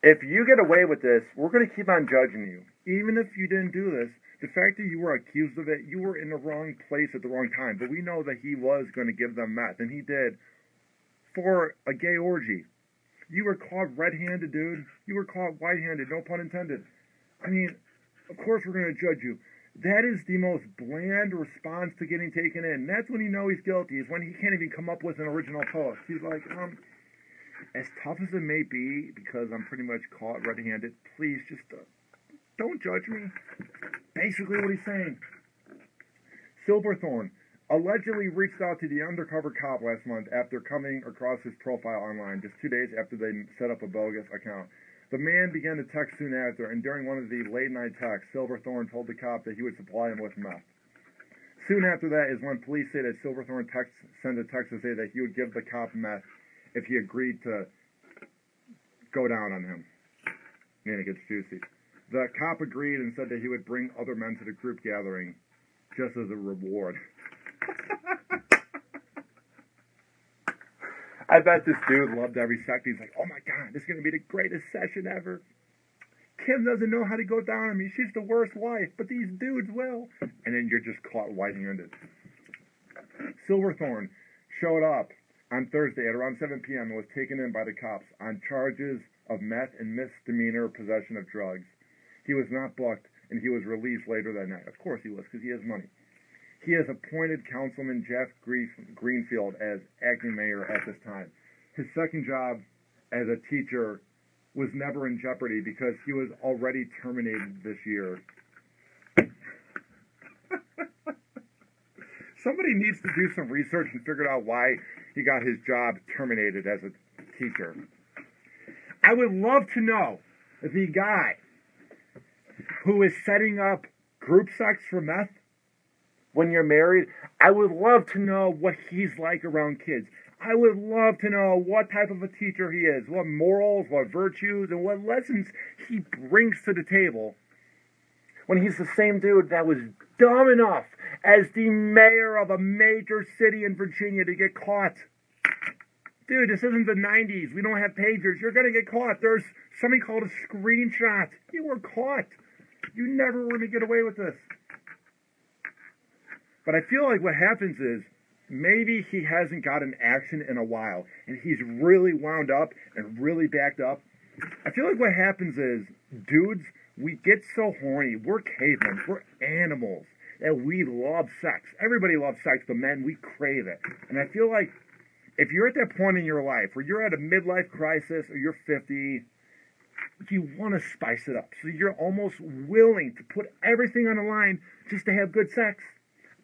If you get away with this, we're going to keep on judging you. Even if you didn't do this, the fact that you were accused of it, you were in the wrong place at the wrong time. But we know that he was going to give them meth, and he did, for a gay orgy. You were caught red-handed, dude. You were caught white-handed, no pun intended. I mean, of course we're going to judge you. That is the most bland response to getting taken in. That's when you know he's guilty, is when he can't even come up with an original post. He's like, as tough as it may be, because I'm pretty much caught red-handed, please just don't judge me. Basically what he's saying. Silverthorne allegedly reached out to the undercover cop last month after coming across his profile online, just 2 days after they set up a bogus account. The man began to text soon after, and during one of the late-night texts, Silverthorne told the cop that he would supply him with meth. Soon after that is when police say that Silverthorne sent a text to say that he would give the cop meth if he agreed to go down on him. Man, it gets juicy. The cop agreed and said that he would bring other men to the group gathering just as a reward. I bet this dude loved every second. He's like, oh my God, this is going to be the greatest session ever. Kim doesn't know how to go down on me. She's the worst wife, but these dudes will. And then you're just caught white-handed. Silverthorne showed up on Thursday at around 7 p.m. and was taken in by the cops on charges of meth and misdemeanor possession of drugs. He was not booked, and he was released later that night. Of course he was, because he has money. He has appointed Councilman Jeff Greenfield as acting mayor at this time. His second job as a teacher was never in jeopardy because he was already terminated this year. Somebody needs to do some research and figure out why he got his job terminated as a teacher. I would love to know the guy who is setting up group sex for meth when you're married. I would love to know what he's like around kids. I would love to know what type of a teacher he is, what morals, what virtues, and what lessons he brings to the table when he's the same dude that was dumb enough as the mayor of a major city in Virginia to get caught. Dude, this isn't the 90s. We don't have pagers. You're going to get caught. There's something called a screenshot. You were caught. You never were going to get away with this. But I feel like what happens is maybe he hasn't got an action in a while, and he's really wound up and really backed up. I feel like what happens is, dudes, we get so horny. We're cavemen. We're animals. And we love sex. Everybody loves sex, but men, we crave it. And I feel like if you're at that point in your life where you're at a midlife crisis or you're 50, you want to spice it up. So you're almost willing to put everything on the line just to have good sex.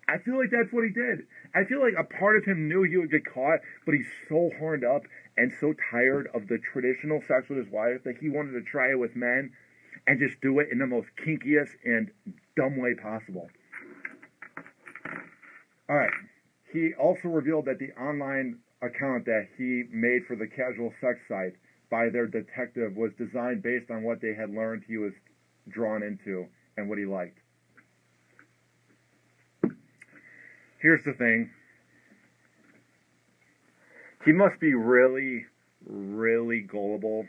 I feel like that's what he did. I feel like a part of him knew he would get caught, but he's so horned up and so tired of the traditional sex with his wife that he wanted to try it with men and just do it in the most kinkiest and dumb way possible. All right. He also revealed that the online account that he made for the casual sex site by their detective was designed based on what they had learned he was drawn into and what he liked. Here's the thing. He must be really, really gullible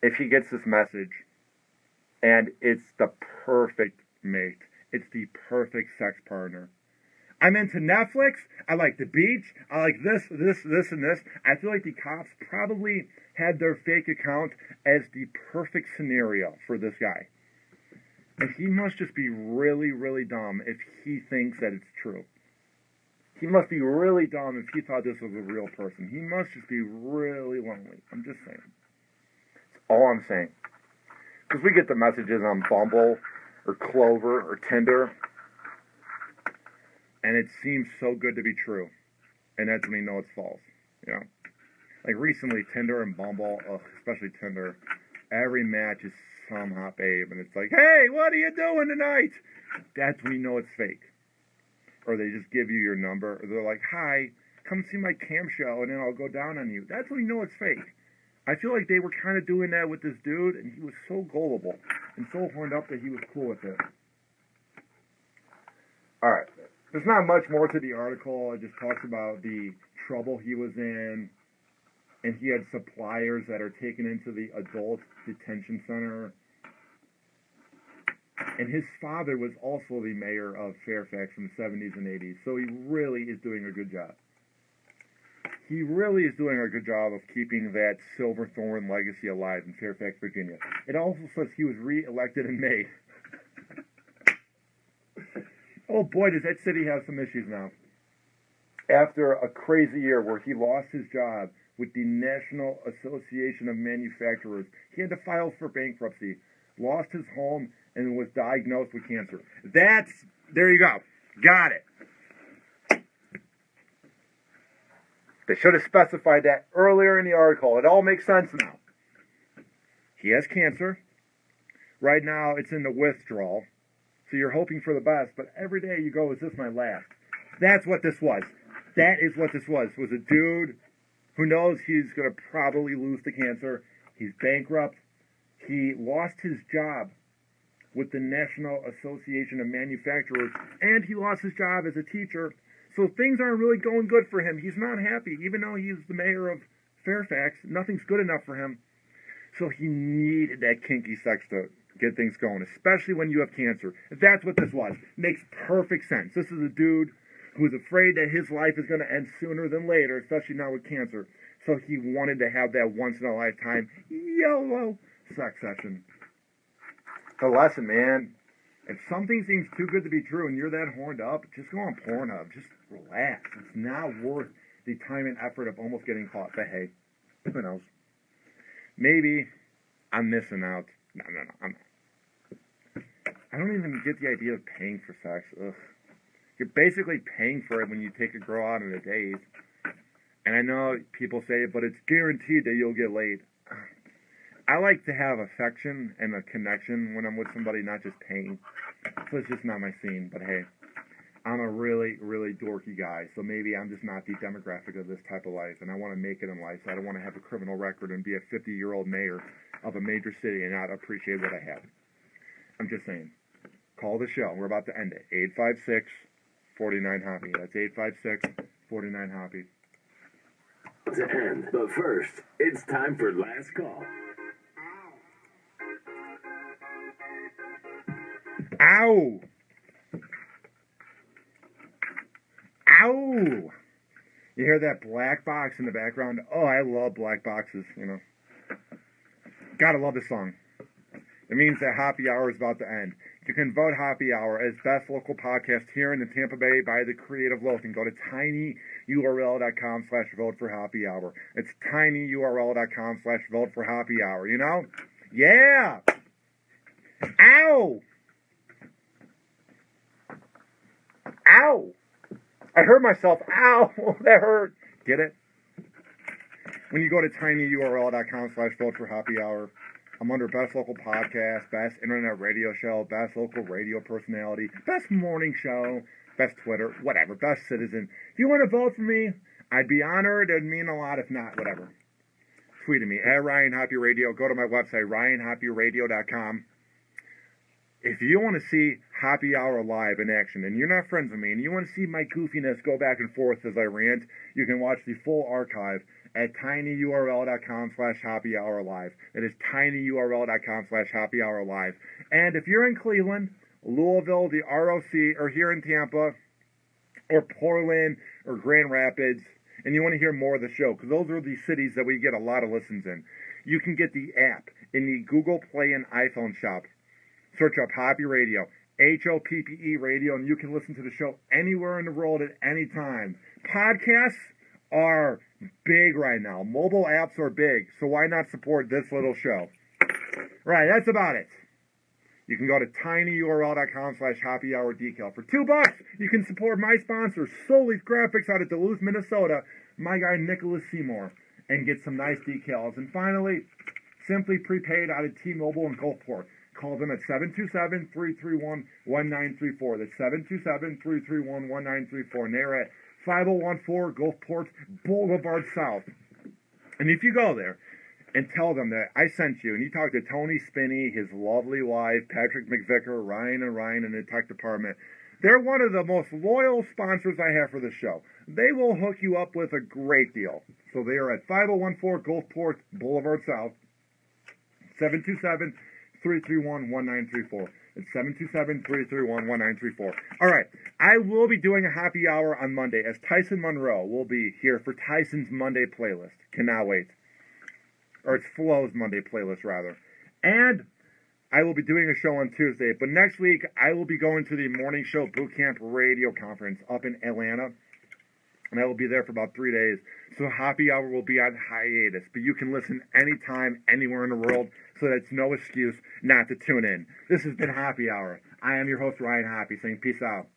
if he gets this message and it's the perfect mate. It's the perfect sex partner. I'm into Netflix. I like the beach. I like this, and this. I feel like the cops probably had their fake account as the perfect scenario for this guy. And he must just be really, really dumb if he thinks that it's true. He must be really dumb if he thought this was a real person. He must just be really lonely. I'm just saying. That's all I'm saying. Because we get the messages on Bumble or Clover or Tinder, and it seems so good to be true. And that's when you know it's false. You know? Like recently, Tinder and Bumble, especially Tinder, every match is some hot babe, and it's like, hey, what are you doing tonight? That's when you know it's fake. Or they just give you your number, or they're like, hi, come see my camp show, and then I'll go down on you. That's when you know it's fake. I feel like they were kind of doing that with this dude, and he was so gullible and so horned up that he was cool with it. All right. There's not much more to the article. It just talks about the trouble he was in, and he had suppliers that are taken into the adult detention center. And his father was also the mayor of Fairfax in the 70s and 80s, so he really is doing a good job. He really is doing a good job of keeping that Silverthorne legacy alive in Fairfax, Virginia. It also says he was re-elected in May. Oh boy, does that city have some issues now. After a crazy year where he lost his job with the National Association of Manufacturers, he had to file for bankruptcy, lost his home, and was diagnosed with cancer. There you go. Got it. They should have specified that earlier in the article. It all makes sense now. He has cancer. Right now, it's in the withdrawal. So you're hoping for the best, but every day you go, is this my last? That's what this was. That is what this was. It was a dude who knows he's going to probably lose the cancer. He's bankrupt. He lost his job with the National Association of Manufacturers, and he lost his job as a teacher. So things aren't really going good for him. He's not happy. Even though he's the mayor of Fairfax, nothing's good enough for him. So he needed that kinky sex to get things going, especially when you have cancer. That's what this was. Makes perfect sense. This is a dude who's afraid that his life is going to end sooner than later, especially now with cancer. So he wanted to have that once-in-a-lifetime YOLO sex session. The lesson, man. If something seems too good to be true and you're that horned up, just go on Pornhub. Just relax. It's not worth the time and effort of almost getting caught. But hey, who knows? Maybe I'm missing out. No, I'm not. I don't even get the idea of paying for sex. Ugh. You're basically paying for it when you take a girl out on a date. And I know people say it, but it's guaranteed that you'll get laid. I like to have affection and a connection when I'm with somebody, not just pain. So it's just not my scene. But hey, I'm a really, really dorky guy, so maybe I'm just not the demographic of this type of life, and I want to make it in life, so I don't want to have a criminal record and be a 50-year-old mayor of a major city and not appreciate what I have. I'm just saying. Call the show. We're about to end it. 856-49-HOPPY. That's 856-49-HOPPY. To end, but first, it's time for last call. Ow! Ow! You hear that black box in the background? Oh, I love black boxes, you know. Gotta love this song. It means that Hoppe Hour is about to end. You can vote Hoppe Hour as best local podcast here in the Tampa Bay by the Creative Loafing. Go to tinyurl.com/vote for Hoppe Hour. It's tinyurl.com/vote for Hoppe Hour, you know? Yeah! Ow! Ow! I hurt myself. Ow! That hurt. Get it? When you go to tinyurl.com/vote for Hoppe Hour, I'm under Best Local Podcast, Best Internet Radio Show, Best Local Radio Personality, Best Morning Show, Best Twitter, whatever, Best Citizen. If you want to vote for me, I'd be honored. It'd mean a lot. If not, whatever. Tweet at me, at Ryan Hoppe Radio. Go to my website, ryanhopperadio.com. If you want to see Hoppe Hour live in action, and you're not friends with me, and you want to see my goofiness go back and forth as I rant, you can watch the full archive at tinyurl.com/Hoppe Hour live. It is tinyurl.com/Hoppe Hour live. And if you're in Cleveland, Louisville, the ROC, or here in Tampa, or Portland, or Grand Rapids, and you want to hear more of the show, because those are the cities that we get a lot of listens in, you can get the app in the Google Play and iPhone shop. Search up Hoppe Radio, HOPPE Radio, and you can listen to the show anywhere in the world at any time. Podcasts are big right now. Mobile apps are big, so why not support this little show? Right, that's about it. You can go to tinyurl.com/Hoppe Hour decal. For $2, you can support my sponsor, Solis Graphics out of Duluth, Minnesota, my guy Nicholas Seymour, and get some nice decals. And finally, Simply Prepaid out of T-Mobile in Gulfport. Call them at 727-331-1934. That's 727-331-1934. And they're at 5014 Gulfport Boulevard South. And if you go there and tell them that I sent you, and you talk to Tony Spinney, his lovely wife, Patrick McVicker, Ryan in the tech department, they're one of the most loyal sponsors I have for the show. They will hook you up with a great deal. So they are at 5014 Gulfport Boulevard South, 727-331-1934. It's 727-331-1934. All right. I will be doing a Hoppe Hour on Monday as Tyson Monroe will be here for Tyson's Monday playlist. Cannot wait. Or it's Flo's Monday playlist, rather. And I will be doing a show on Tuesday. But next week, I will be going to the Morning Show Boot Camp Radio Conference up in Atlanta. And I will be there for about 3 days. So Hoppe Hour will be on hiatus. But you can listen anytime, anywhere in the world. So that's no excuse not to tune in. This has been Hoppe Hour. I am your host, Ryan Hoppe, saying peace out.